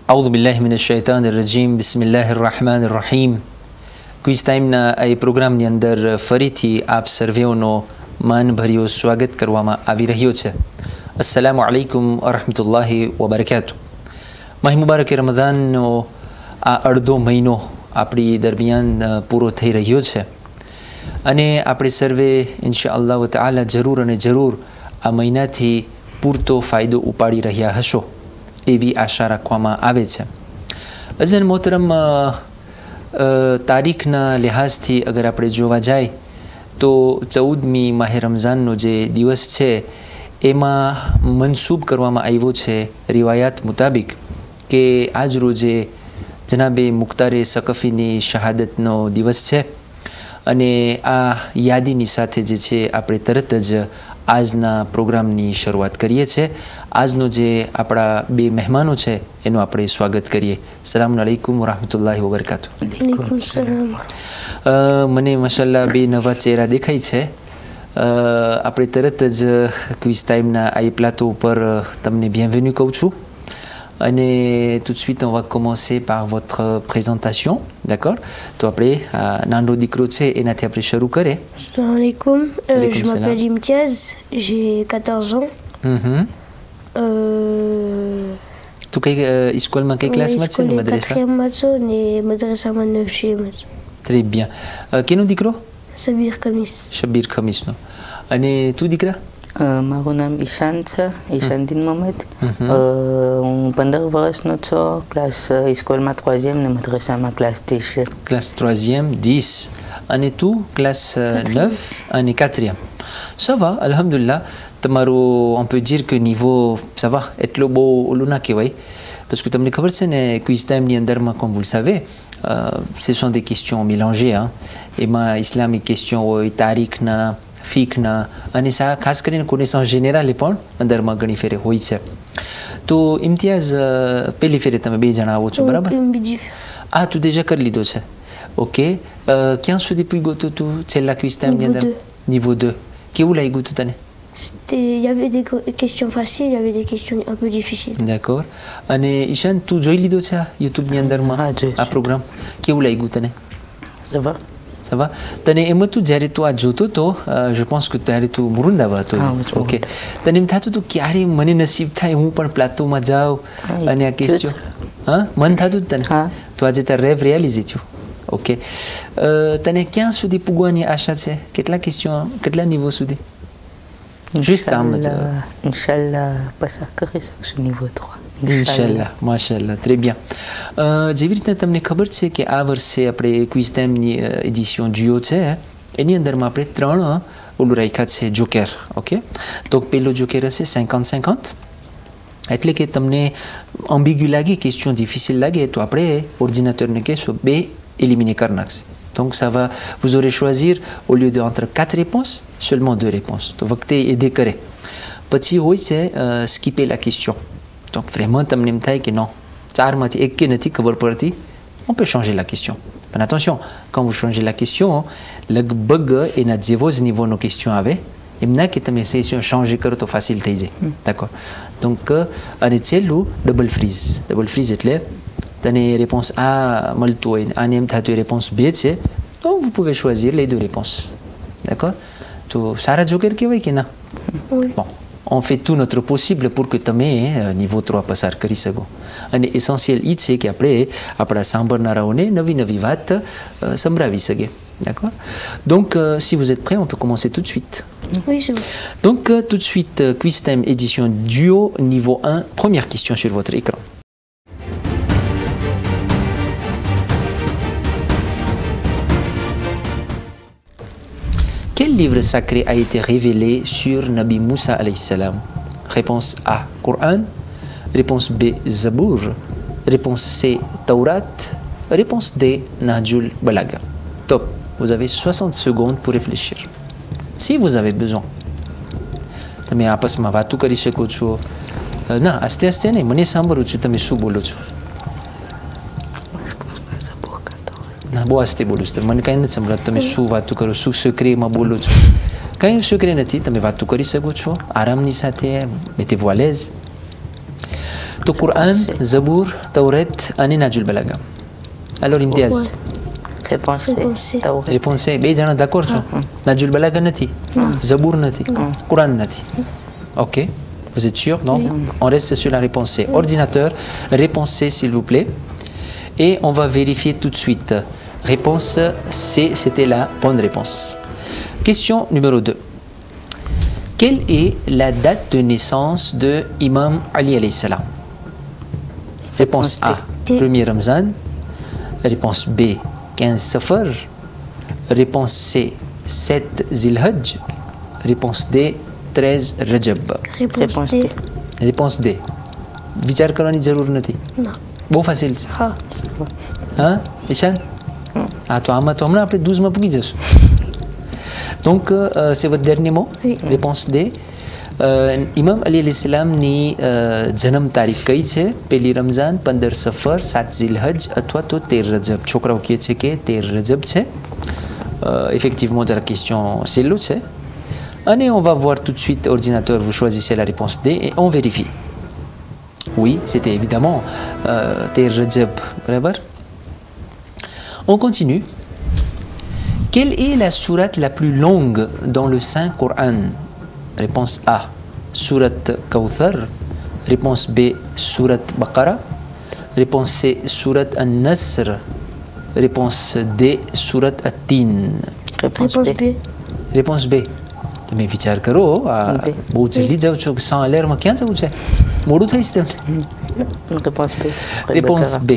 أعوذ بالله من الشيطان الرجيم بسم الله الرحمن الرحيم ક્વિઝ ટાઈમના આ પ્રોગ્રામની અંદર ફરીથી આપ સર્વેઓનો માનભર્યો સ્વાગત કરવામાં આવી રહ્યો છે. અસ્સલામુ અલૈકુમ વરહમતુલ્લાહિ વબરકાતુ. માહ મુબારક રમઝાનનો આ અડધો મહિનો આપણી દરમિયાન પૂરો થઈ રહ્યો છે અને આપણે સર્વે ઇન્શાઅલ્લાહ તઆલા જરૂર અને જરૂર આ મહિનાથી પૂરતો ફાયદો ઉપાડી રહ્યા હશો એવી આશા રાખવામાં આવે છે. અઝન મોહતરમ, તારીખના લિહાઝથી અગર આપણે જોવા જાય તો 14મી માહે રમઝાનનો જે દિવસ છે એમાં મનસૂબ કરવામાં આવ્યો છે રિવાયાત મુતાબિક કે આજ રોજે જનાબે મુખ્તારે સકફીની શહાદતનો દિવસ છે અને આ યાદીની સાથે જે છે આપણે તરત જ આજના પ્રોગ્રામની શરૂઆત કરીએ છીએ. આજનો જે આપણા બે મહેમાનો છે એનું આપણે સ્વાગત કરીએ. સલામ અલૈકુમ વરહમતુલ્લાહિ વબરકાતુ. મને માશાલ્લાહ બે નવા ચહેરા દેખાય છે. આપણે તરત જ ક્વિઝ ટાઈમના આ પ્લાટો ઉપર તમને bienvenue કહું છું. અને tout de suite on va commencer par votre présentation, d'accord? તો આપણે નાનો દીકરો છે એનાથી આપણે શરૂ કરીએ. Assalamu alaikum, je m'appelle Imtiaz, j'ai 14 ans. તું કઈ સ્કૂલમાં કઈ ક્લાસમાં છે ને મદ્રસા? 4e matso ને મદ્રસામાં 9e matso. Très bien. કેનો દીકરો? Sabir Khamis. શબીર ખમીસનો. અને તું દીકરા? મારું નામ ઈશાન છે, ઈશાનદીન મોહમ્મદ. હું 15 વર્ષનો છું, ક્લાસ સ્કૂલમાં 3e ને મદ્રસામાં ક્લાસ 10 છે. ક્લાસ 3e 10 અને તું ક્લાસ 9 અને 4e. Ça va, alhamdulillah. તમારું on peut dire que niveau ça va, એટલો બહુ ઓલું ના કહેવાય parce que તમને ખબર છે ને ક્વિઝ ટાઈમની અંદરમાં comme vous le savez ce sont des questions mélangées. એમાં ઇસ્લામિક question હોય, તારીખના, ફીકના અને ખાસ કરીને connaissance générale પણ અંદરમાં ઘણી ફેરે હોય છે. તો ઇમ્તિયાઝ પહેલી ફેરે તમે બે જણા આવો છો, બરાબર? આ તું déjà કરી લીધો છે. ઓકે, ક્યાં સુધી પૂગ્યો તો તું છેલ્લા ક્વિઝ ટાઈમની અંદર? niveau 2. કેવું લાગ્યું તું તને? Il y avait des questions faciles, il y avait des questions un peu difficiles. D'accord. અને ઈશાન, તું જોઈ લીધો છે યુટ્યુબની અંદરમાં આ પ્રોગ્રામ? કેવું લાગ્યું તને? Ça va. Ça va. તને એમ હતું જ્યારે તું આ જોતો તો je pense que ત્યારે તું મુરુંદાવા હતો. ઓકે. તને એમ થતું હતું ક્યારે મને નસીબ થાય હું પણ પ્લાટોમાં જાઉં અને આ ક્વેશ્ચન? હા, મન થતું તને? તો આજે તાર રેવ રિયાલિઝી થયું. ઓકે. તને ક્યાં સુધી પૂગવાની આશા છે? કેટલા ક્વેશ્ચન, કેટલા નિવો સુધી? Inch'Allah, passer કરી શકશું niveau 3. ઇન્શાલ્લાહ, માશાલ્લાહ, très bien. જેવી રીતના તમને ખબર છે કે આ વર્ષે આપણે ક્વિઝ ટાઈમની એડિશન જીઓ છે એની અંદરમાં આપણે 3 ઓલું રાખ્યા છે જોકેર. ઓકે, તો પહેલો જોકેર હશે 50-50. એટલે કે તમને ambiguë લાગે, ક્વેશ્ચન ડિફિસિલ લાગે તો આપણે ઓર્ડિનેટરને કહેશું 2 éliminer કરી નાખશે. Donc ça va, vous aurez choisir au lieu de entre 4 réponses, seulement 2 réponses. તો વખતે એ દે કરે. પછી હોય છે skipper la question. Donc vraiment તમને એમ થાય કે non, 4માંથી એક કે નથી ખબર પડતી, on peut changer la question. Mais attention, quand vous changez la question, લગભગ એના જેવો જ નિવોનો question આવે. એમ ના કે તમે સેશન changer કરો તો facile થઈ જાય. d'accord. Donc અને છેલ્લું ડબલ ફ્રીઝ. ડબલ ફ્રીઝ એટલે તને réponse A મળતું હોય આને એમ થતું હોય réponse B છે તો vous pouvez choisir les 2 réponses. d'accord. તો સારા જોકર કહેવાય કે ના? bon, on fait tout notre possible pour que તમે niveau 3 પસાર કરી શકો. અને એસેન્શિયલ ઈ છે કે આપણે આપણા સાંભળનારાઓને નવી નવી વાત સંભળાવી શકીએ. d'accord. donc si vous êtes prêts, on peut commencer tout de suite. Oui, c'est bon. donc tout de suite quiz time édition duo niveau 1. Première question sur votre écran. Quel livre sacré a été révélé sur Nabi Moussa alayhi salam? Réponse A, Coran. Réponse B, Zabour. Réponse C, Taurat. Réponse D, Nahjul Balaga. Top. Vous avez 60 secondes pour réfléchir. Si vous avez besoin. તમે આપસમાં વાતો કરી શકો છો. ના, આસ્તે આસ્તે નહીં, મને સાંભળું છું તમે શું બોલો છો. ના, બહુ આસ્તે બોલું છું. મને કાંઈ નથી સંભળાતું તમે શું વાતો કરો, શું secretમાં બોલો છો. કંઈ secret નથી, તમે વાતો કરી શકો છો આરામની સાથે. mettez-vous à l'aise. تو Coran, Zabour, Tauret, Ani Najul Balaga. Alors Imtiaz. Ouais. Réponse C. Tauret. Réponse C. Bé jana d'accord છો? Najul Balaga nati. Zabour nati. Coran nati. OK. Vous êtes sûr? Non? On reste sur la réponse C. Ordinateur, réponse C s'il vous plaît. Et on va vérifier tout de suite. Réponse C, c'était la bonne réponse. Question numéro 2. Quelle est la date de naissance de Imam Ali alayhi salam? Réponse A, D. 1er Ramzan. Réponse B, 15 Safar. Réponse C, 7 Zilhajj. Réponse D, 13 Rajab. Réponse D. Réponse D. विचार करने की जरूरत नहीं. Non. बहुत facile. Ah. Hein, Ishan? Ah, toi, Amma, toi, après 12 mois pour qui j'aime. Donc, c'est votre dernier mot? Oui. Réponse D. Imam Ali alayhi salam ni जन्म तारीख कई छे? पहली रमजान, 15 सफर, 7 जिलहज अथवा तो 13 रजब. છોકરાઓ કહે છે કે 13 રજબ છે. Effectivement, la question c'est l'autre, c'est. Allez, on va voir tout de suite, ordinateur, vous choisissez la réponse D et on vérifie. Oui, c'était évidemment 13 rajab. On continue. Quelle est la sourate la plus longue dans le Saint Coran? Réponse A, sourate Kawthar. Réponse B, sourate Baqara. Réponse C, sourate An-Nasr. Réponse D, sourate At-Tin. Réponse B. Réponse B. તમે વિચાર કરો બહુ જલ્દી જાઓ છો કે 100 અલેરમાં ક્યાં જવું છે? મોડું થઈ છે તમને? Réponse B. Réponse B.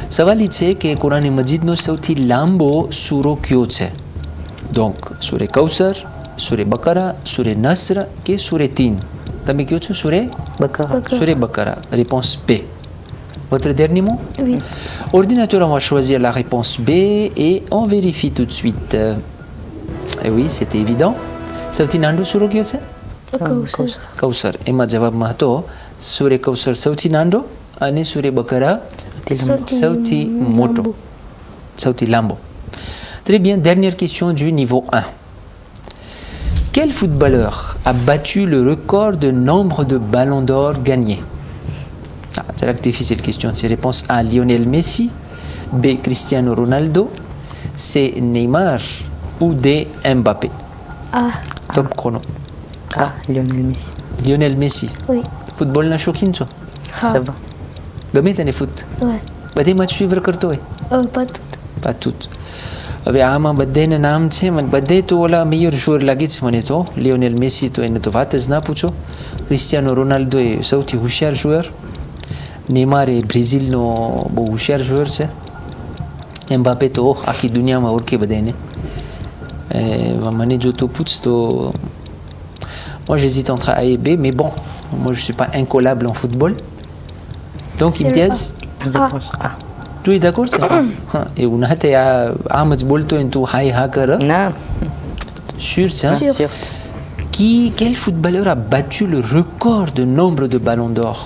સવાલ એ છે કે કુરાન મજીદનો સૌથી લાંબો સૂરો કયો છે? Donc, સૂરે કૌસર, સૂરે બકરા, સૂરે નસ્ર કે સૂરે તીન? તમે કયો છો સૂરે Bakara. સૂરે બકરા. Réponse B. Votre dernier mot? Oui. Ordinateur, on va choisir la réponse B et on vérifie tout de suite. Et oui, c'était évident. સૌથી નાનો સૂરો કયો છે? કૌસર. એમાં જવાબમાં હતો સૂરે કૌસર સૌથી નાનો અને સૂરે બકરા સૌથી મોટો, સૌથી લાંબો. Très bien, dernière question du niveau 1. Quel footballeur a battu le record de nombre de ballons d'or gagnés? C'est la difficile question. C'est réponse A, Lionel Messi. B, Cristiano Ronaldo. C, Neymar. Ou D, Mbappé. Ah. Top chrono. Ah, Lionel Messi. Lionel Messi. Oui. Football na શોખીન છો? Ah. Ça va. ગમે તને ફૂટ? Ouais. બધે મેચ સુઈવર કરતો હોય? Pas tout. Pas tout. હવે આમાં બધાના નામ છે મને બધે તો ઓલા મેયર જોર લાગે છે મને તો લિયોનેલ મેસી તો એને તો વાત જ ના પૂછો. ક્રિસ્ટિયાનો રોનાલ્ડો એ સૌથી હોશિયાર જોયર. નેમાર એ બ્રાઝિલનો બહુ હોશિયાર જોયર છે. એમ્બાપે તો આખી દુનિયામાં ઓળખે બધાને. મને જો તું પૂછ તો moi j'hésite entre A et B mais bon moi je suis pas incollable en football donc Imtiaz Réponse A. tu es d'accord ça? એવું ના તે આમ જ બોલતો હોય તું હાય હા કર? Non. Sûr ça? Sûr. Quel footballeur a battu le record de nombre de ballons d'or?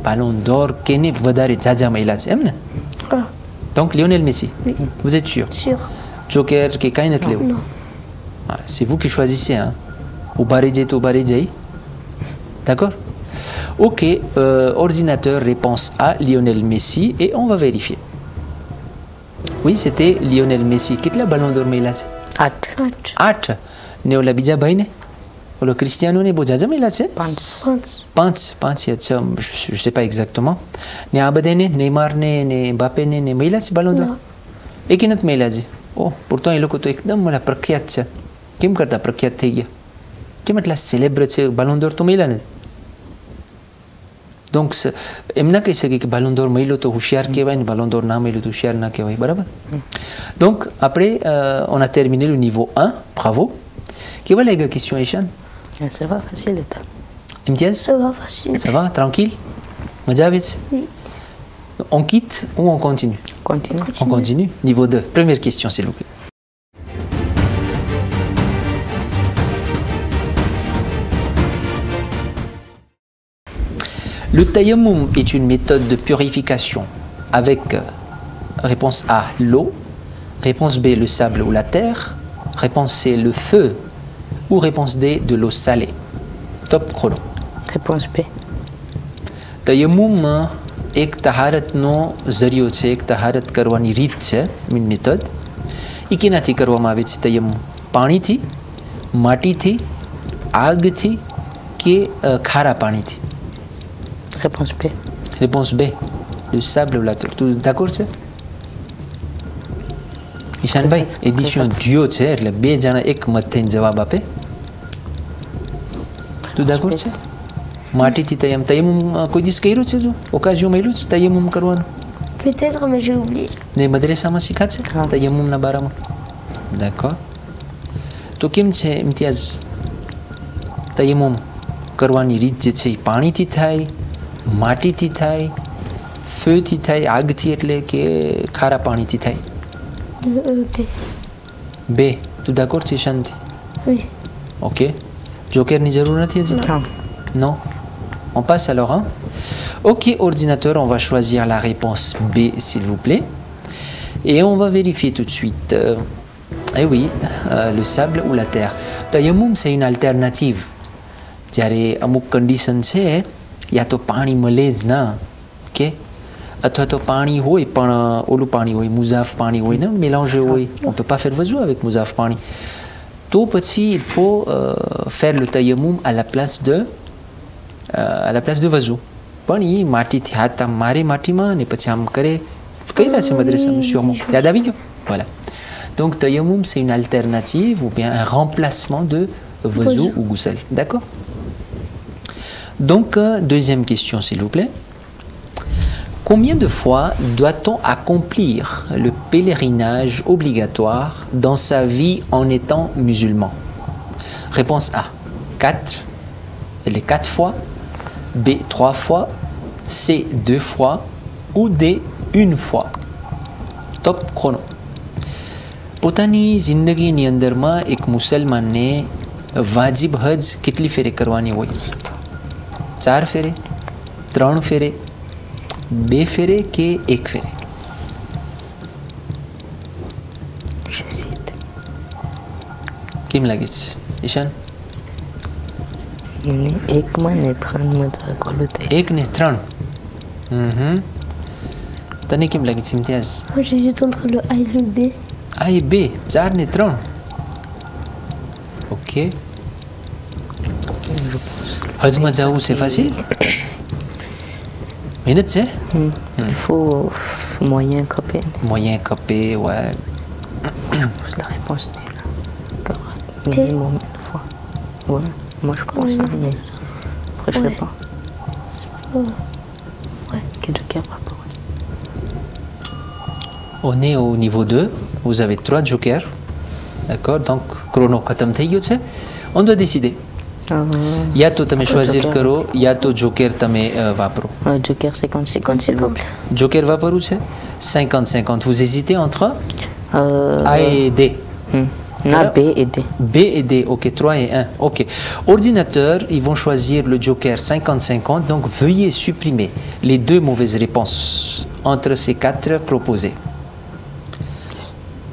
Ballon d'or કેને વધારે જાજા મહિલા છે એમ ને? Ah. Donc Lionel Messi. Oui. Vous êtes sûr? Sûr. Joker qui est kainat léo. Non. C'est vous qui choisissez hein. Ou baridjay ou baridjay. D'accord? Ok, ordinateur réponse A, Lionel Messi et on va vérifier. Oui, c'était Lionel Messi. Quel ballon d'or mila છે? 8. 8. ને ઓલા બીજા ભાઈ ને ઓલો ક્રિસ્ટિયાનો ને બહુ જાજા મહિલા છે? 5. 5 अच्छा je sais pas exactement. ને આ બધાને નેમાર ને એમ્બાપે ને મહિલા છે ballon d'or? એકે નથી મહિલા છે. ઓ pourtant એ લોકો તો એકદમ મોટા પ્રખ્યાત છે. કેમ કરતા પ્રખ્યાત થઈ ગયા? કેમ એટલા સેલેબ્ર છે ballon d'or તો મહિલા નથી? Donc એમ ના કહી શકે કે ballon d'or મહિલો તો હોશિયાર કહેવાય ને ballon d'or ના મહિલો તો હોશિયાર ના કહેવાય બરાબર? Donc après on a terminé le niveau 1. Bravo. કેવા લાગ્યા question Ishan? Ça va, facile est. Imtiaz? Ça va facile. Ça va, tranquille? મજા આવે છે? Oui. On quitte ou on continue? Continue. On continue. Niveau 2. Première question, s'il vous plaît. Le tayammum est une méthode de purification avec réponse A, l'eau, réponse B, le sable ou la terre, réponse C, le feu ou réponse D, de l'eau salée. Top chrono. Réponse B. તયમ્મુમ એક તહારતનો જરિયો છે, એક તહારત કરવાની રીત છે, મીન મેથડ. એ કેનાથી કરવામાં આવે છે તયમ્મુમ? પાણીથી, માટીથી, આગથી કે ખારા પાણીથી? Réponse B. Réponse B. Le sable ou la terre. Tout d'accord છે? ઈશાનભાઈ, એડિશન ડ્યુઓ છે એટલે બે જણા એક મત થઈને જવાબ આપે. તું d'accord છે? માટીથી તયમ્મુમ કોઈ દિવસ કર્યું છે? તું ઓકાઝિયો મળ્યું છે તયમ્મુમ કરવાનું? Peut-être, mais j'ai oublié. ને મદ્રેસામાં શીખા છે તયમ્મુમના બારામાં? d'accord. તો કેમ છે ઇમ્તિયાઝ, તયમ્મુમ કરવાની રીત જે છે એ પાણીથી થાય, માટીથી થાય, ફેથી થાય, આગથી એટલે કે ખારા પાણીથી થાય? B. બે. તું d'accord છે ઈશાનથી? Oui. ok. જોકરની જરૂર નથી હજી? Non. Non. On passe alors, hein? Ok, ordinateur, on va choisir la réponse B, s'il vous plaît. Et on va vérifier tout de suite. Eh oui, le sable ou la terre. Tayammum, c'est une alternative. જ્યારે અમુક કન્ડિશન છે યા તો પાણી મળે જ ના, ઓકે, અથવા તો પાણી હોય પણ ઓલું પાણી હોય, મુઝાફ પાણી હોય ને, mélange હોય, on peut pas faire wudu avec મુઝાફ પાણી. તો પછી il faut faire le tayammum à la place de wudu. પણ એ માટીથી હાથ આમ મારે માટીમાં ને પછી આમ કરે, કર્યા છે મદ્રેસામાં sûrement. યાદ આવી ગયું? Voilà. Donc tayammum, c'est une alternative ou bien un remplacement de wudu ou ghusl. D'accord? Donc, deuxième question, s'il vous plaît. Combien de fois doit-on accomplir le pèlerinage obligatoire dans sa vie en étant musulman? Réponse A, 4. Les 4 fois. B, 3 fois. C, 2 fois. Ou D, 1 fois. Top chrono. પોતાની જિંદગીની અંદરમાં એક મુસલમાનને વાજિબ હજ કેટલી ફેરે કરવાની હોય? 4 ફેરે, 3 ફેરે, 2 ફેરે કે 1 ફેરે? કેમ લાગે છે ઈશાન? મને 1માં ને 3માં જરાક ઓલું થાય. 1 ને 3. તને કેમ લાગે છે Imtiaz? Moi, j'hésite entre le A et le B. A et B, 4 ને 3. Ok. હજમાં જવું છે facile? મહેનત છે? Il faut moyen capé. Moyen capé, ouais. La réponse D là. Minimum une fois. Ouais, moi je pense ça, mais après je sais pas. Ouais. Quel joker par rapport? On est au niveau 2. Vous avez 3 jokers. D'accord? Donc, chrono khatam થઈ ગયો છે. On doit décider. યા તો તમે choisir કરો યા તો જોકેર તમે વાપરો. Joker 50-50 s'il vous plaît. જોકેર વાપરવું છે? 50-50. Vous hésitez entre A et D? Non, B et D. B et D, ok, 3 et 1, ok. Ordinateur, ils vont choisir le joker 50-50, donc veuillez supprimer les 2 mauvaises réponses entre ces 4 proposés.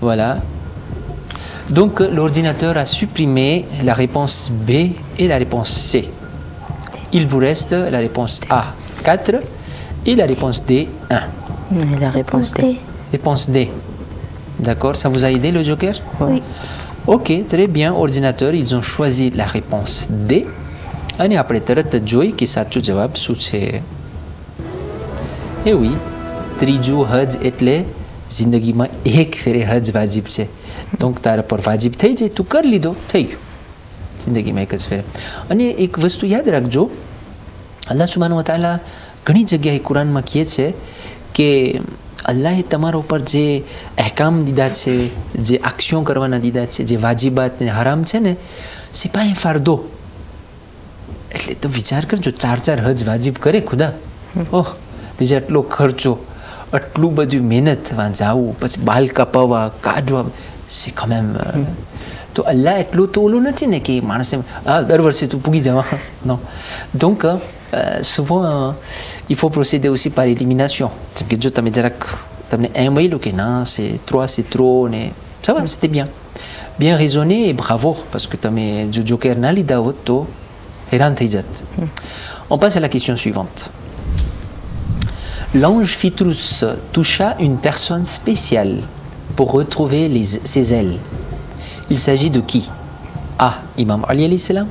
Voilà. Donc l'ordinateur a supprimé la réponse B et la réponse C. Il vous reste la réponse A, 4, et la réponse D, 1. Et la réponse D. Réponse D. D'accord, ça vous a aidé le joker? Oui. Ok, très bien. Ordinateur, ils ont choisi la réponse D. અને આપણે તરત જ જોઈ કે સાચો જવાબ શું છે. એ oui, ત્રીજું હજ એટલે જિંદગીમાં એક ફેરે હજ વાજિબ છે. donc તારા પર વાજિબ થઈ જાય, તું કરી લીધો, થઈ ગયું. જિંદગીમાં એક જ ફેરે. અને એક વસ્તુ યાદ રાખજો, અલ્લાહ સુબ્હાનહુ વ તઆલા ઘણી જગ્યાએ કુરાનમાં કહે છે કે અલ્લાહે તમારા ઉપર જે અહેકામ દીધા છે, જે આક્શનો કરવાના દીધા છે, જે વાજિબાત ને હરામ છે ને, c'est pas un fardeau. એટલે તો વિચાર કરજો, 4 હજ વાજિબ કરે ખુદા. ઓહ, બીજા આટલો ખર્ચો, આટલું બધું મહેનત જાવું, પછી બાલ કાપાવા, કાઢવા, c'est quand même તો અલ્લાહ એટલું તો ઓલું નથી ને કે માણસે દર વર્ષે તું પૂગી જવા. non. Donc souvent il faut procéder aussi par élimination. જેમ કે જો તમે જરાક તમને એમ મળ્યું કે ના c'est 3 c'est trop ને ça va, c'était bien raisonné et bravo parce que તમે જો જોકર ના લીધા હોત તો હેરાન થઈ જાત. On passe à la question suivante. L'ange Phitrus toucha une personne spéciale pour retrouver ses ailes. Il s'agit de qui? A. Imam Ali alayhi salam.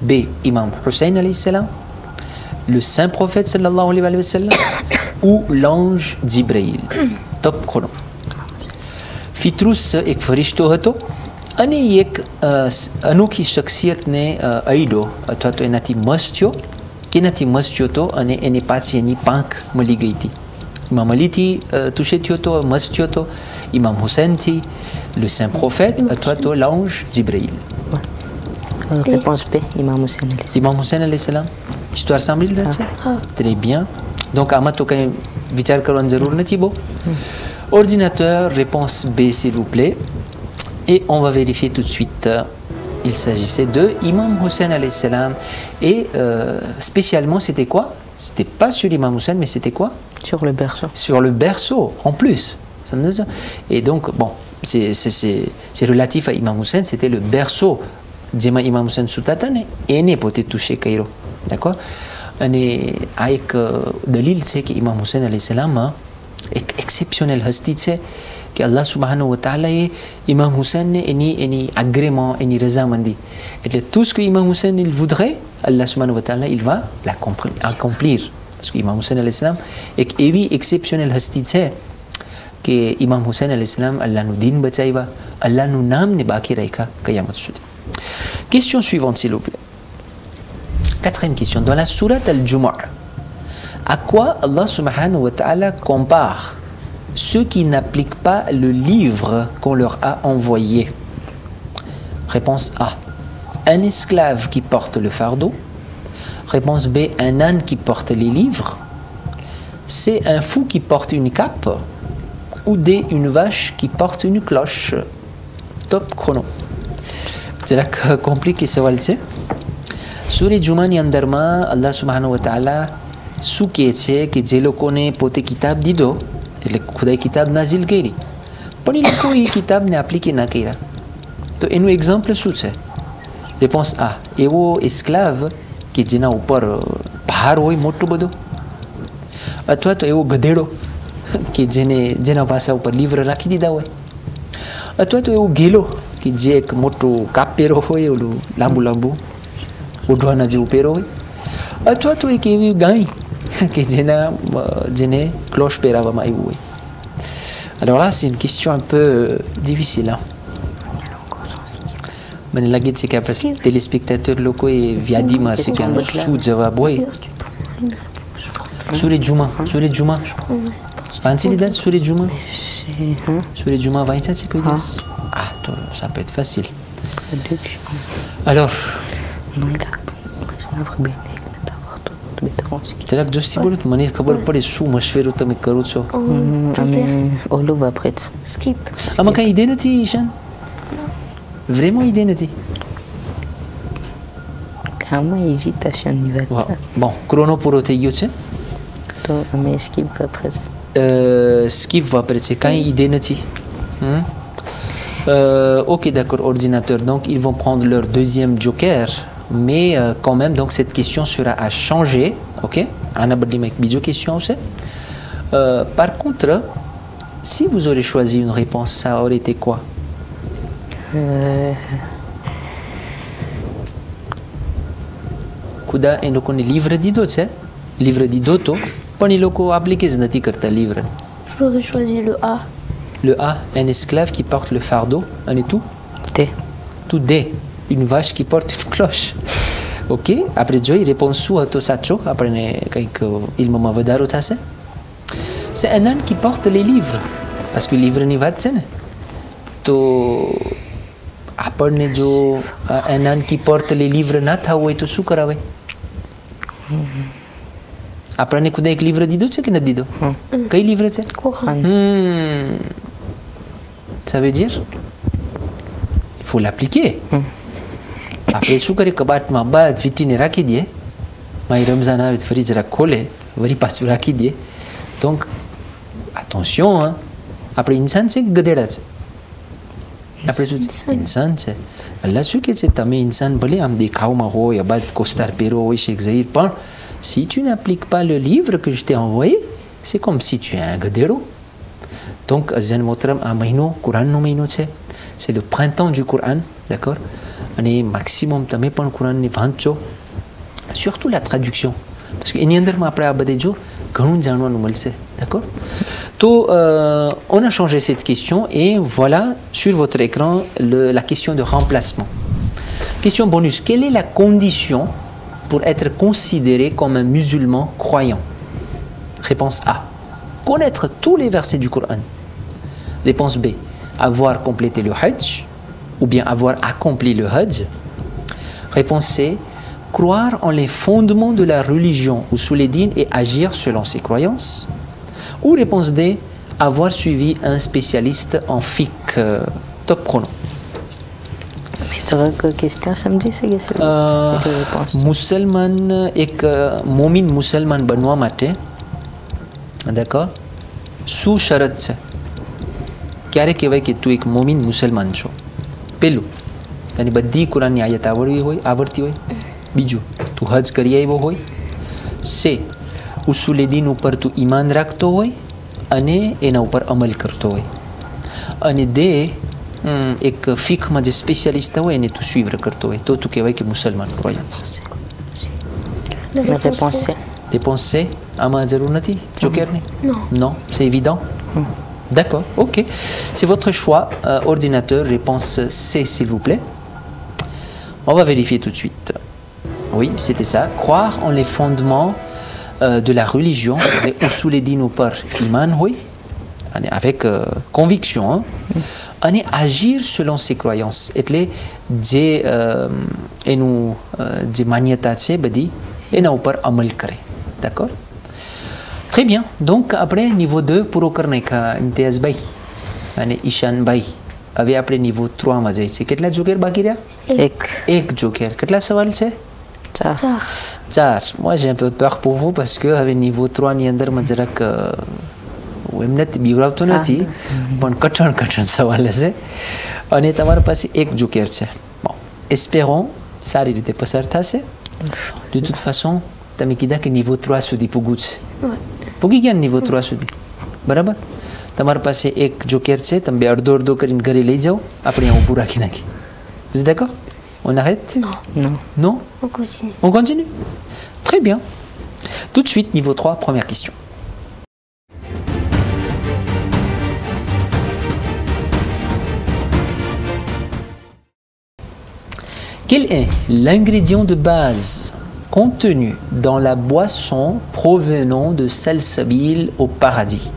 B. Imam Hussein alayhi salam. Le saint prophète sallallahu alayhi wa sallam. Ou l'ange Jibril. Top chrono. Phitrus एक फरिश्तो હતો અને એક અનોખી શખ્સિયતને અડ્યો અથવા તો એનાથી મસ થયો કે એનાથી મસ થયો હતો અને એની પાછી એની પાંખ મળી ગઈ હતી. ઇમામ અલીથી touché થયો હતો, મસ થયો હતો. ઇમામ હુસૈનથી, le saint prophète અથવા તો l'ange Jibril. Réponse B, Imam Hussein alayhi salam. Imam Hussein alayhi salam. Histoire સાંભળી લીધા છે? Très bien. Donc આમાં તો કંઈ વિચાર કરવાની જરૂર નથી બહુ. Ordinateur, réponse B s'il vous plaît. Et on va vérifier tout de suite. Il s'agissait de Imam Hussein alayhi salam. Et spécialement, c'était quoi? C'était pas sur Imam Hussein, mais c'était quoi? Sur le berceau. Sur le berceau, en plus. Et donc, bon, c'est relatif à Imam Hussein, c'était le berceau. Djema Imam Hussein Soutatane, et n'est pas touché Cairo. D'accord? Et avec dalil, c'est que Imam Hussein alayhi salam, એક એક્સેપ્શનલ હસ્તી છે કે અલ્લાહ સુબહાનહુ વ તઆલાએ ઇમામ હુસૈનને એની agrément, એની રઝામંદી. એટલે tout ce que Imam Hussein il voudrait, Allah subhanahu wa ta'ala il va l'accomplir. Parce que Imam Hussein alayhi salam એક એવી એક્સેપ્શનલ હસ્તી છે કે Imam Hussein alayhi salam અલ્લાહનું દીન બચાવ્યા, અલ્લાહનું નામને બાકી રાખ્યા કયામત સુધી. Question suivante s'il vous plaît. Quatrième question. Dans la sourate Al-Jumu'ah, à quoi Allah subhanahu wa ta'ala compare ceux qui n'appliquent pas le livre qu'on leur a envoyé? Réponse A. Un esclave qui porte le fardeau. Réponse B. Un âne qui porte les livres. C. Un fou qui porte une cape. Ou D. Une vache qui porte une cloche. Top chrono. C'est là que compliqué ce waltse. Surah Juma ni અંદરમાં Allah subhanahu wa ta'ala શું કહે છે કે જે લોકોને પોતે કિતાબ દીધો, એટલે ખુદાએ કિતાબ નાઝિલ કરી, પણ એ લોકો એ કિતાબને એપ્લિકે ના કર્યા, તો એનું એક્ઝામ્પલ શું છે? રેસ્પોન્સ આ. એવો એસ્ક્લાવ કે જેના ઉપર ભાર હોય મોટું બધું, અથવા તો એવો ગધેડો કે જેના પાસા ઉપર લીવર રાખી દીધા હોય, અથવા તો એવો ઘેલો કે જે એક મોટું કાપ પહેરો હોય, ઓલું લાંબુ લાંબુ ઓઢવાના જેવું પહેરો હોય, અથવા તો એક એવી ગાય que જેને cloche પહેરાવવામાં આવ્યું હોય. Alors là c'est une question un peu difficile. મને લાગે છે કે આપણા téléspectateurs લોકોએ વ્યાદીમાં છે કે આનો શું જવાબ હોય. Surah Juma. વાંચી લીધા Surah Juma? Surah Juma વાંચ્યા છે કોઈ દિવસ? Ah, તો ça peut être facile. Alors જરાક જોશથી બોલો તો મને ખબર પડે શું મશવરો તમે કરો છો. અમે ઓલું વાપરે છે. Skip. આમાં કાંઈ idée નથી ઈશાન? Vraiment idée નથી? આમાં hésitation ની વાત છે. Bon, chrono પૂરો થઈ ગયો છે. તો અમે skip વાપરે છે. Skip વાપરે છે, કાંઈ idée નથી. Ok, d'accord, ordinateur. Donc ils vont prendre leur deuxième joker. Mais quand même, donc cette question sera à changer, ok? Anna Badlim avec bizarre question aussi. Par contre, si vous aurez choisi une réponse, ça aurait été quoi? Kuda et nous connaît livre d'Idoto, livre d'Idoto. Pas ni loco appliqué ce nati karta livre. J'aurais choisi le A. Le A, un esclave qui porte le fardeau, un et tout. D. Tout D. Une vache qui porte une cloche. Ok, après Joy répond sous à Tosacho, après il m'a vedaro tasse. C'est un âne qui porte les livres, parce que les livres n'y va de to après jo un âne qui porte les livres n'a tha ou to su karawe. Après ne kuda ek livre dido c'est que n'a dido. Quel livre c'est? Coran. Ça veut dire il faut l'appliquer. આપણે શું કરીએ, કબાટમાં બાદ વીટીને રાખી દઈએ, મારી રમઝાન આવે તો ફરી જરા ખોલે, વળી પાછું રાખી દઈએ. Donc attention, hein. આપણે ઇન્સાન છે કે ગધેડા છે? આપણે શું છે? ઇન્સાન છે. અલ્લાહ શું કહે છે? તમે ઇન્સાન ભલે આમ દેખાવમાં હોય, બાદ કોસ્તાર પહેરો હોય, શેખ ઝહીર, પણ si tu n'appliques pas le livre que je t'ai envoyé, c'est comme si tu es un gadero. Donc, Azan Motram a mahino, Quran no mahino c'est. C'est le printemps du Coran, d'accord? Et maximum, tu as Quran ni vancho. Surtout la traduction. Parce que après Abadejo, d'accord? Donc, on a changé cette question et voilà sur votre écran la question de remplacement. Question bonus. Quelle est la condition pour être considéré comme un musulman croyant? Réponse A. Connaître tous les versets du Coran. Réponse B. Avoir complété le Hajj ou bien avoir accompli le Hajj. Réponse C. Croire en les fondements de la religion ou sous les dînes et agir selon ses croyances. Ou réponse D. Avoir suivi un spécialiste en fiqh. Top chrono. question samedi c'est मुसलमान एक मोमिन मुसलमान बनवा માટે d'accord શું શરત છે ક્યારે કહેવાય કે તું એક મોમિન મુસલમાન છો પેલું તને બધી કુરાનની આયત આવડતી હોય બીજું તું હજ કરી આવ્યો હોય સે ઉસુલે દીન ઉપર તું ઈમાન રાખતો હોય અને એના ઉપર અમલ કરતો હોય અને દે एक फिक में जो स्पेशलिस्ट है वो तू सुivre करते हुए तो तू कहवाय कि मुसलमान croyant. Réponse C. आमा जरूर नहीं जोकर नहीं. Non, c'est évident. D'accord, ok. C'est votre choix. Ordinateur, réponse C s'il vous plaît. On va vérifier tout de suite. Oui, c'était ça. Croire en les fondements de la religion, les usul-e-din par iman, oui, avec conviction. Hein. Et agir selon ses croyances. એટલે જે એનું જે માન્યતા છે બધી એના ઉપર અમલ કરે. D'accord? Très bien. Donc après niveau 2 પૂરો કરી નાખ્યા ઇમ્તિયાઝ ભાઈ અને ઈશાન ભાઈ. હવે આપણે niveau 3 માં જઈએ છીએ. કેટલા જોકર બાકી રહ્યા? એક જોકર. કેટલા સવાલ છે? 4. Moi j'ai un peu peur pour vous parce que avec niveau 3 ની અંદર માં જરાક એમને બીવડાવતો નથી પણ કઠણ સવાલ હશે અને તમારી પાસે એક જોકર છે. Bon, espérons સારી રીતે પસાર થશે. De toute façon તમે કીધા કે niveau 3 સુધી પૂગું છે. પૂગી ગયા niveau 3 સુધી બરાબર. તમારી પાસે એક જોકર છે તમે અડધો કરીને ઘરે લઈ જાઓ આપણે અહીં ઊભું રાખી નાખી. Vous êtes d'accord? On arrête? Non. On continue. Très bien. Tout de suite niveau 3 première question. Quel est l'ingrédient de base contenu dans la boisson provenant de Salsabil au paradis?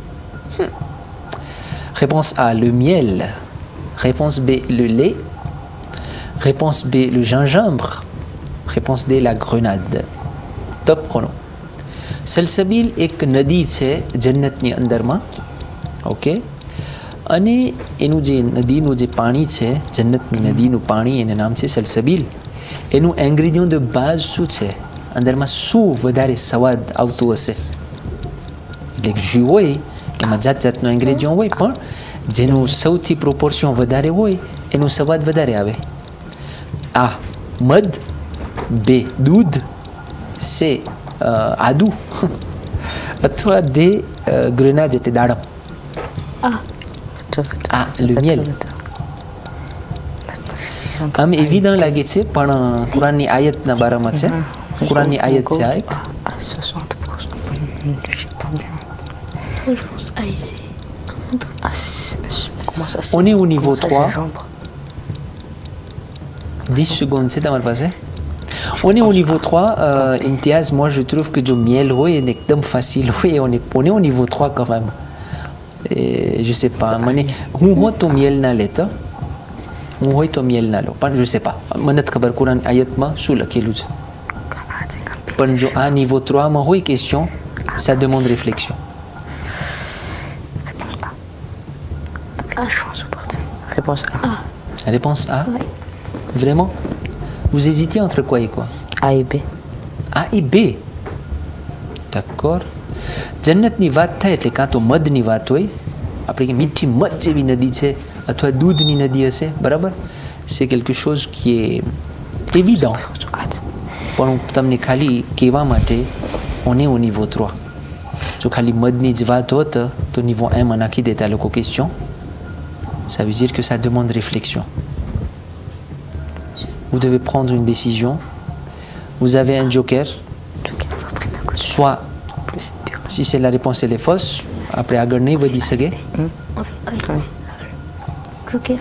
Réponse A, le miel. Réponse B, le lait. Réponse B, le gingembre. Réponse D, la grenade. Top chrono. Salsabil એક નદી છે જન્નતની અંદરમાં. ઓકે. અને એનું જે નદીનું જે પાણી છે જન્નતની નદીનું પાણી એનું નામ છે સલસબીલ. એનું ઇન્ગ્રેડિયન્ટ de base શું છે? અંદરમાં શું વધારે સ્વાદ આવતું હશે? એટલે જુ હોય એમાં જાતનો ઇન્ગ્રેડિયન્ટ હોય પણ જેનું સૌથી પ્રોપોર્શન વધારે હોય એનું સ્વાદ વધારે આવે. A મધ, B દૂધ, C આદુ અથવા D ગ્રેનાડ એટલે દાડમ. Ah, le miel. આમ évident લાગે છે પણ કુરાનની આયતના બારામાં છે. કુરાનની આયત છે આ એક. On est au niveau 3. 10 secondes, c'est તમારી પાસે. On est au niveau 3. Imtiaz, moi je trouve que du miel, oui, est एकदम facile. Oui, on est au niveau 3 quand même. Et je sais pas મને હું હો તો મિયલ ના લેતો હું હોય તો મિયલ ના લો પણ je sais pas મને જ ખબર કુરાન આયતમાં શું લખેલું છે પણ જો આ niveau 3 માં હોય question ça demande réflexion. Réponse A. Réponse A. Vraiment? Vous hésitez entre quoi et quoi? A et B. A et B. D'accord. જન્નતની વાત થાય એટલે કાં તો મધની વાત હોય આપણે કે મીઠી મધ જેવી નદી છે અથવા દૂધની નદી હશે બરાબર. c'est quelque chose qui est évident પણ હું તમને ખાલી કહેવા માટે on est au niveau 3. જો ખાલી મધની જ વાત હોત તો niveau 1 માં નાખી દેતા લોકો question. Ça veut dire que ça demande réflexion. Vous devez prendre une décision. Vous avez un joker. Soit, si c'est la réponse elle est fausse, après આગળ નહીં વધી શકે. Joker.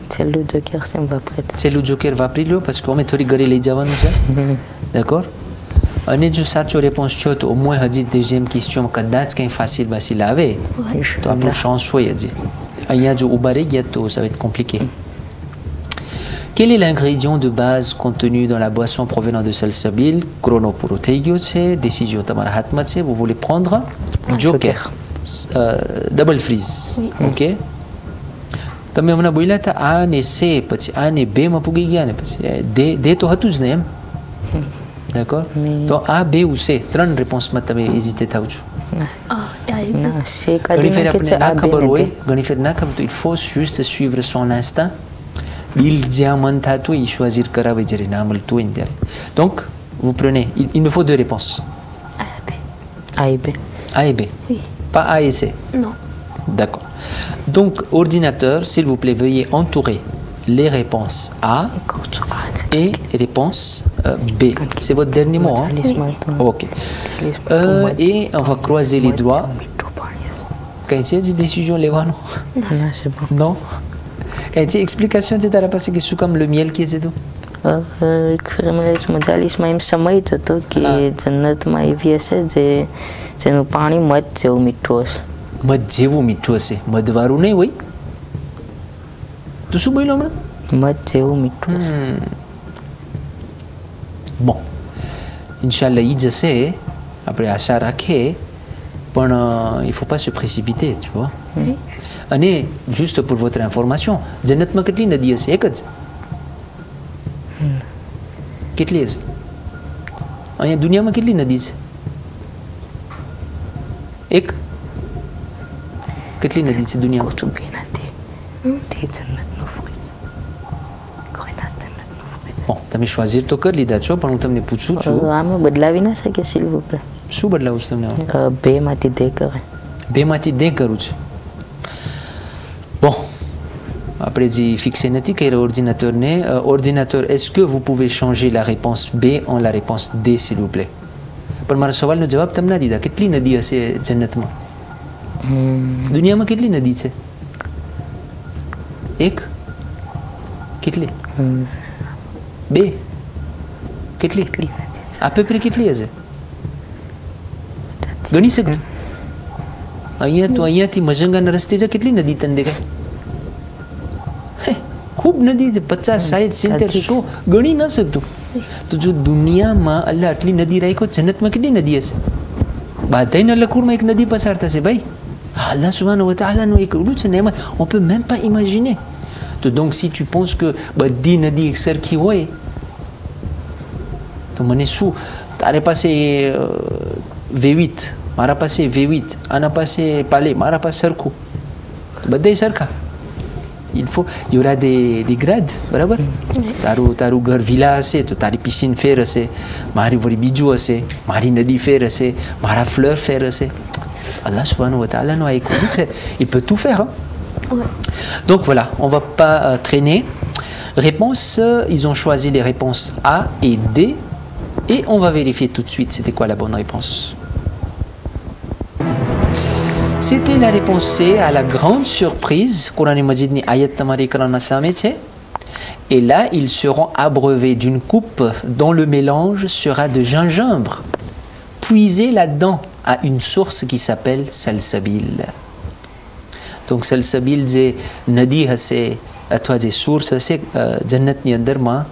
C'est le joker, c'est pas prête. C'est le joker વાપરી લો parce que અમે થોડી ઘરે લઈ જવાનું છે. D'accord? અને જો સાચો réponse છો તો au moins હજી deuxième question કદાચ કંઈ facile આવે તો આપણું chance હોય હજી. અહીંયા જો ઊભા રહી ગયા તો ça va être compliqué. Quel est l'ingrédient de base contenu dans la boisson provenant de salsabil? Chrono પૂરો થઈ ગયો છે. décision તમારા હાથમાં છે. vous voulez prendre joker. double freeze. OK? તમે હમણાં બોલ્યા હતા આ ને સે પછી આ ને બે માં પૂગી ગયા ને પછી દે તો હતું જ ને એમ. D'accord? તો આ બે ou c'est ત્રણ réponse માં તમે hésité થાવ છો. Non, c'est ઘણી ફેર quand આપણે ના ખબર હોય ઘણી ફેર ના ખબર તો il faut juste suivre son instinct. il જ્યાં મન થાતું il choisir કરાવે જ્યારે ના મળતું હોય ને ત્યારે. donc vous prenez il me faut deux réponses. A et B. A et B. Oui. Pas A et C. Non. D'accord. Donc ordinateur, s'il vous plaît, veuillez entourer les réponses A et réponse B. C'est votre dernier mot, hein? Ok. Et on va croiser les doigts. Quand il y a des décisions, les voix, non? Non, c'est bon. Non? Quand il y a explication, c'est à la passé que c'est comme le miel qui est tout. Criminals મજાલીસમાં એમ સમય હતો કે જન્નતમાં એવી હશે જેનું પાણી મધ જેવું મીઠું હશે. મધ જેવું મીઠું હશે. મધવાળું નહીં હોય. તું શું બોલ્યો હમણાં? મધ જેવું મીઠું હશે. Bon. Inch'Allah, il જશે. આપણે આશા રાખીએ. પણ il faut pas se précipiter, tu vois. અને juste pour votre information, જન્નતમાં કેટલી નદી હશે? એક જ? કેટલી હશે? અહીંયા દુનિયામાં કેટલી નદી છે? એક? કેટલી નદી છે દુનિયામાં? Bon, તમે choisir તો કરી લીધા છો પણ હું તમને પૂછું છું. આમાં બદલાવી ના શકે s'il vous plaît? શું બદલાવું છે તમને? બે માંથી દે કરે. બે માંથી દે કરું છે. Bon. Après, j'ai fixé l'ordinateur. Ordinateur, est-ce que vous pouvez changer la réponse B en la réponse D, s'il vous plaît? Pour ma sawal no jawab tamna dida. Ketli nadi ase jannat ma? Dunia ma ketli nadi છે? એક? કેટલી? બે? કેટલી? à peu près કેટલી હશે? ગણી શકું? અહીંયાથી મજંગાના રસ્તે છે કેટલી નદી તને દેખાય? खूब नदी 50 60 70 100 ગણી ન શકતું. તો જો દુનિયામાં અલ્લાહ આટલી નદી રાખ્યો જન્નતમાં કેટલી નદી હશે? બધાયના લખૂરમાં એક નદી પસાર થશે ભાઈ. અલ્લાહ સુબ્હાનહુ વ તઆલાનું એક રૂલ છે ને એમાં on peut même pas imaginer. તો donc si tu penses que બધી નદી એક સરખી હોય તો મને શું તારે પાસે V8 મારા પાસે V8 આના પાસે પાલે મારા પાસે સરખું બધાય સરખા. Il y aura des grades, બરાબર? તારું ઘર વિલા હશે તો તારી પિસિન ફેર હશે, મારી વળી બીજું હશે, મારી નદી ફેર હશે, મારા ફ્લર ફેર હશે. Allah subhanahu wa ta'ala a écouté, il peut tout faire. Hein? Ouais. Donc voilà, on va pas traîner. Réponse, ils ont choisi les réponses A et D et on va vérifier tout de suite c'était quoi la bonne réponse. C'était la réponse C à la grande surprise. Quran Majid ni ayat tamari karana same છે. Et là, ils seront abreuvés d'une coupe dont le mélange sera de gingembre, puisé là-dedans à une source qui s'appelle salsabil. Donc salsabil je nadi hase atwa je source hase jannat ni andar ma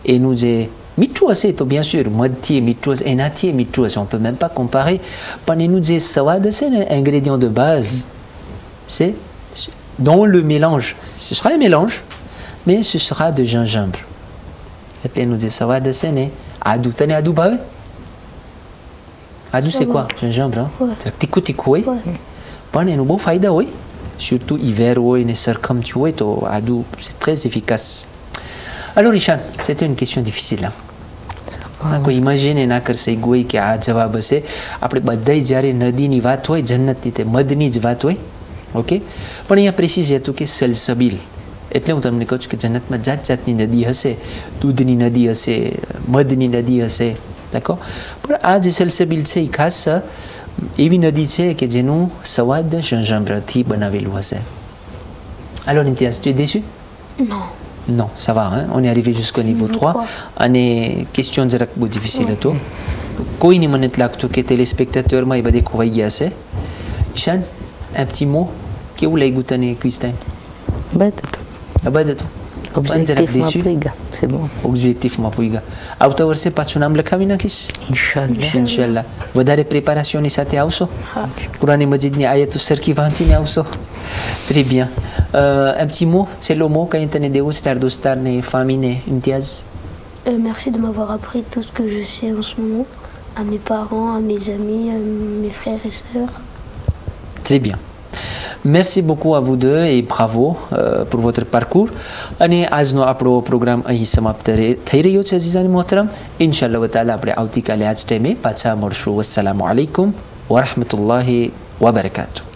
એનું જે મીઠું હશે તો bien sûr મધથી મીઠું હશે એનાથી મીઠું હશે on peut même pas comparer પણ એનું જે સ્વાદ હશે ને ingrédient de base c'est dans le mélange ce sera un mélange mais ce sera de gingembre એટલે એનું જે સ્વાદ હશે ને આદુ તને આદુ ભાવે આદુ c'est quoi gingembre hein c'est તીખું તીખું હોય પણ એનું બહુ ફાયદા હોય surtout hiver હોય ને સરખમ થયું હોય તો આદુ c'est très efficace. Alors Ishan, c'était une question difficile. Hein? કોઈ ઇમેજિન ના કરશે ગોઈ કે આ જવાબ હશે. આપણે બધાય જ્યારે નદીની વાત હોય જન્નતની તે મધની જ વાત હોય. ઓકે, પણ અહીંયા પ્રેસિઝ હતું કે સલસબીલ, એટલે હું તમને કહું છું કે જન્નતમાં જાત જાતની નદી હશે, દૂધની નદી હશે, મધની નદી હશે, દેખો. પણ આ જે સલસબીલ છે એ ખાસ એવી નદી છે કે જેનું સ્વાદ gingembre બનાવેલું હશે. Alors Nithias, tu es déçu? Non. Non, ça va, hein? On est arrivé jusqu'au niveau 3. અને question જરાક બહુ difficile હતો. કોઈને મને નથી લાગતું કે téléspectateur માં એ બધે ખોવાઈ ગયા છે. ઈશાન, un petit mot, કેવું લાગ્યું તને quiz time? બસ હતું. ઓબ્જેક્ટિવમાં પૂરી ગયા, c'est bon. ઓબ્જેક્ટિવમાં પૂરી ગયા. આવતા વર્ષે પાછું નામ લખાવી નાખીશ ઇન્શાલ્લાહ. વધારે પ્રિપેરેશનની સાથે આવશો, કુરાન મજીદની આયતો સરખી વાંચીને આવશો. Très bien. Un petit mot, c'est le mot quand tu es des stars, des stars, des familles, Imtiaz. Merci de m'avoir appris tout ce que je sais en ce moment, à mes parents, à mes amis, à mes frères et sœurs. Très bien. Merci beaucoup à vous deux et bravo pour votre parcours. અને આજનો આપણો પ્રોગ્રામ અહીં સમાપ્ત થઈ રહ્યો છે અઝીઝાન મોહતરમ. ઇન્શાઅલ્લાહ તાલા આપણે આવતીકાલે આ જ ટાઈમે પાછા મળશું. વસ્સલામુ અલૈકુમ વરહમતુલ્લાહિ વબરકાતુહ.